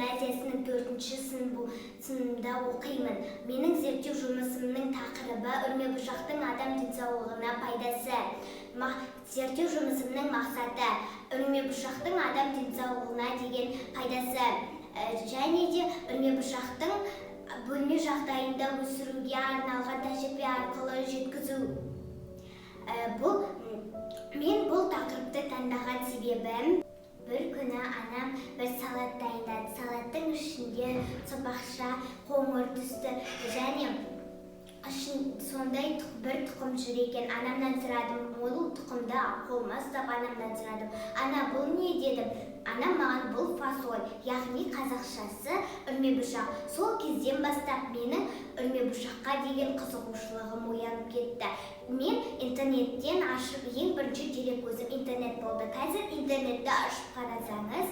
гимназиясының 4-ші сыныбында оқимын. Менің зерттеу жұмысымның тақырыбы үрмебұшақтың адам денсаулығына пайдасы. Зерттеу жұмысымның мақсаты үрмебұшақтың адам денсаулығына деген пайдасы және де үрмебұшақтың бөлме жағдайында өсіруге арналған тәжірибе арқылы жеткізу. Мен бұл тақырыпты таңдаған себебім, бір күні анам бір салат дайындады. Салаттың ішінде сопақша, қоңыр түсті және сондай бір тұқым жүр екен. Анамнан сұрадым, ол тұқымды қолыма ұстап анамнан сұрадым. Ана, бұл не дедім? Анам маған бұл фасоль, яғни қазақшасы үрмебұшақ. Сол кезден бастап менің үрмебұшаққа деген қызығушылығым оянып кетті. Мен интернеттен ашып, ең бірінші дереккөзім интернет болды. Қазір интернетті ашып қарасаңыз,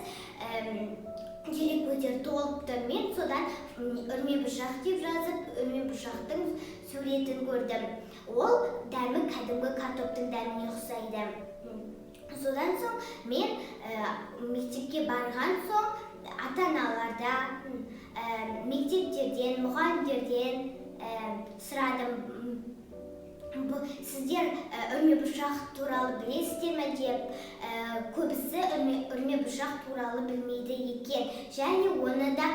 дереккөздер толып тұр. Мен содан үрмебұшақ деп жазып, үрмебұшақтың суретін көрдім. Ол дәмі кәдімгі картоптың дәміне ұқсайды. Содан соң мен мектепке барған соң ата-аналарда, мектептерден, мұғалімдерден сұрадым. Сіздер үрмебұшақ туралы білесіздер ме деп, көбісі үрмебұшақ туралы білмейді екен және оны да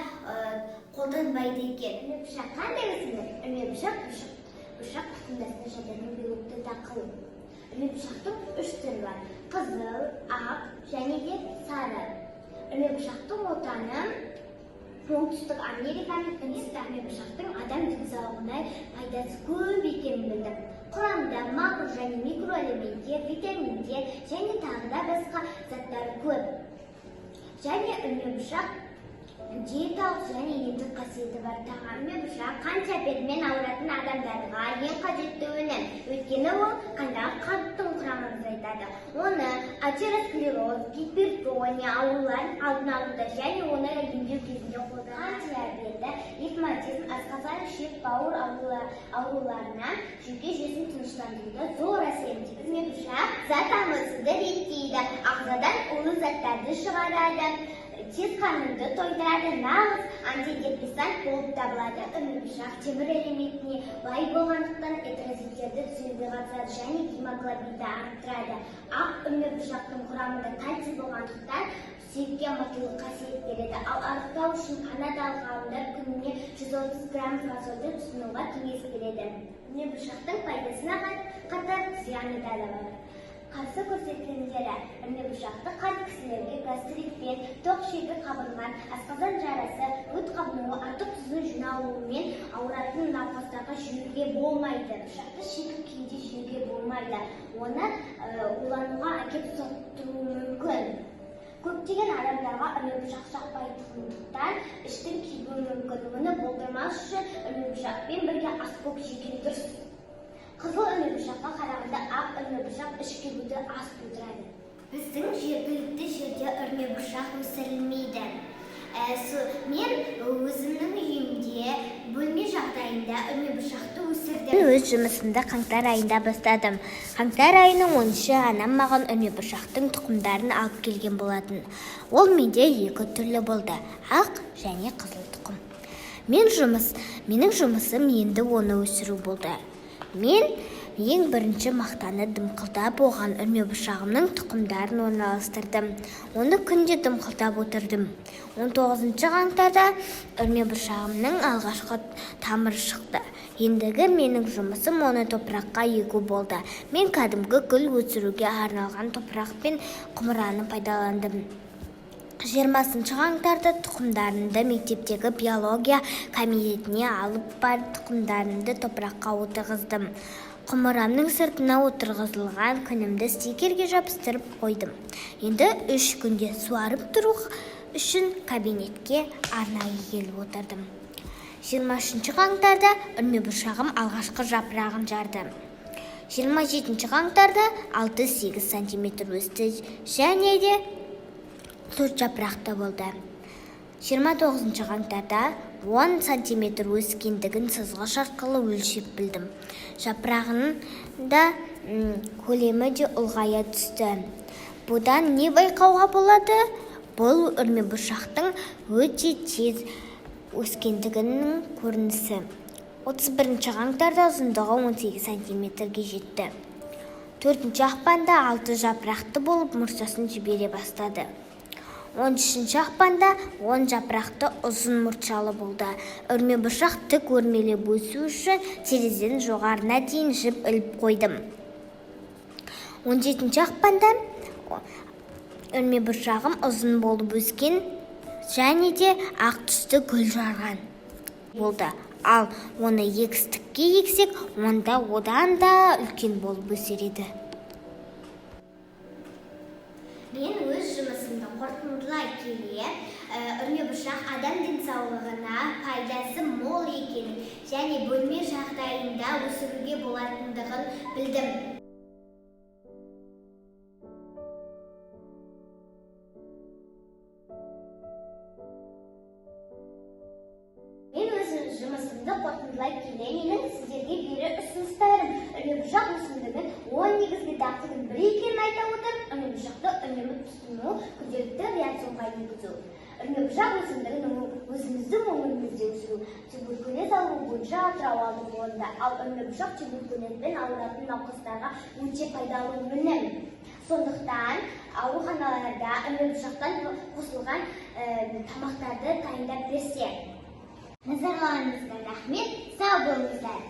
қолданбайды екен. Үрмебұшақ қандай өсімдік? Үрмебұшақ тұқымдасына жататын белокты дақыл. Үрмебұшақтың 3 түрі бар: қызыл, ақ және де сары. Үрмебұшақтың отаны оңтүстік Американың үрмебұшақтың адам денсаулығына пайдасы көп екенін білдім. Құрамында мақұл және микроэлементтер, витаминдер және тағы да басқа заттар көп. Және үрмебұшақ диеталық және емдік қасиеті бар тағам. Үрмебұшақ қан диабетімен ауыратын адамдарға ең қажетті өнім. Өйткені ол қандағы қанттың құрамын азайтады. Оны атеросклероз, гипертония ауруларын алдын алуда және оны емдеу кезінде қолданылады. Қан диабеті, ревматизм, асқазан, ішек, бауыр ауруларына, жүйке жүйесін тыныштандыруда зор әсер етеді. Үрмебұшақ зат алмасуды реттейді, ағзадан улы заттарды шығарады, тез қарныңды тойдырады, нағыз антидепрессант болып табылады. Үрмебұшақ темір элементіне бай болғандықтан эритроциттерді түзуге қатысады және гемоглобинді арттырады. Ақ үрмебұшақтың құрамында кальций болғандықтан сүйекке мықтылық қасиет береді. Ал арықтау үшін канадалық ғалымдар күніне 130 грамм фасольді тұтынуға кеңес береді. Үрмебұшақтың пайдасына қатар зияны да бар. Қарсы көрсеткендері: үрмебұшақты қан кісілерге гастритпен, тоқ ішегі қабынған, асқазан жарасы, өт қабынуы, артық тұздың жиналуымен ауыратын науқастарға жеуге болмайды. Үрмебұшақты шикі күйінде жеуге болмайды. Оны улануға әкеп соқтыруы мүмкін. Көптеген адамдарға үрмебұшақ жақпайтындықтан іштің күйбеуі мүмкін. Оны болдырмас үшін үрмебұшақпен бірге ас көп жеген дұрыс. Қызыл үрмебұшаққа қарағанда ақ үрмебұшақ іш кебуді аз тудырады. Біздің жергілікті жерде үрмебұшақ өсірілмейді. Мен өзімнің үйімде бөлме жағдайында үрмебұшақты өсірдім. Мен өз жұмысымды қаңтар айында бастадым. Қаңтар айының 10-шы анам маған үрмебұшақтың тұқымдарын алып келген болатын. Ол менде 2 түрлі болды: ақ және қызыл тұқым. Менің жұмысым енді оны өсіру болды. Мен ең бірінші мақтаны дымқылдап оған үрмебұшағымның тұқымдарын орналастырдым. Оны күнде дымқылдап отырдым. 19 қаңтарда үрмебұшағымның алғашқы тамыры шықты. Ендігі менің жұмысым оны топыраққа егу болды. Мен кәдімгі гүл өсіруге арналған топырақ пен құмыраны пайдаландым. 20 қаңтарда тұқымдарымды мектептегі биология комитетіне алып барып тұқымдарымды топыраққа отырғыздым. Құмырамның сыртына отырғызылған күнімді стикерге жабыстырып қойдым. Енді 3 күнде суарып тұру үшін кабинетке арнайы келіп отырдым. 23 қаңтарда үрмебұшағым алғашқы жапырағын жарды. 27 қаңтарда 6-8 см өсті және де 4 жапырақты болды. 29 қаңтарда 10 см өскендігін сызғыш арқылы өлшеп білдім. Жапырағының да көлемі де ұлғая түсті. Бұдан не байқауға болады? Бұл үрмебұршақтың өте тез өскендігінің көрінісі. 31 қаңтарда ұзындығы 18 сантиметрге жетті. 4 ақпанда 6 жапырақты болып мұртшасын жібере бастады. 13 ақпанда 10 жапырақты ұзын мұртшалы болды. Үрмебұршақ тік өрмелеп өсу үшін терезенің жоғарына дейін жіп іліп қойдым. 17 ақпанда үрмебұршағым ұзын болып өскен және де ақ түсті гүл жарған болды. Ал оны егістікке ексек, онда одан да үлкен болып өсер еді. Мен өз жұмысымды қорытындылай келе, үрмебұршақ адам денсаулығына пайдасы мол екенін және бөлме жағдайында өсіруге болатындығын білдім. Жұмысымды қорытындылай келе, менің сіздерге берер ұсыныстарым: үрмебұршақ өсімдігін 10 негізгі дақылдың бірі екенін айта отырып, үрмебұршақты үнемі тұтыну, күнделікті рационға енгізу. Үрмебұршақ өсімдігін өзіміздің өңірімізде өсіру, туберкулез ауруы бойынша Атырау ауруханасында, ал үрмебұршақ туберкулезбен ауыратын науқастарға өте пайдалы өнім. Сондықтан ауруханаларда үрмебұршақтан қосылған тамақтарды дайындап берсе. Назарларыңызға рахмет, сау болыңыздар.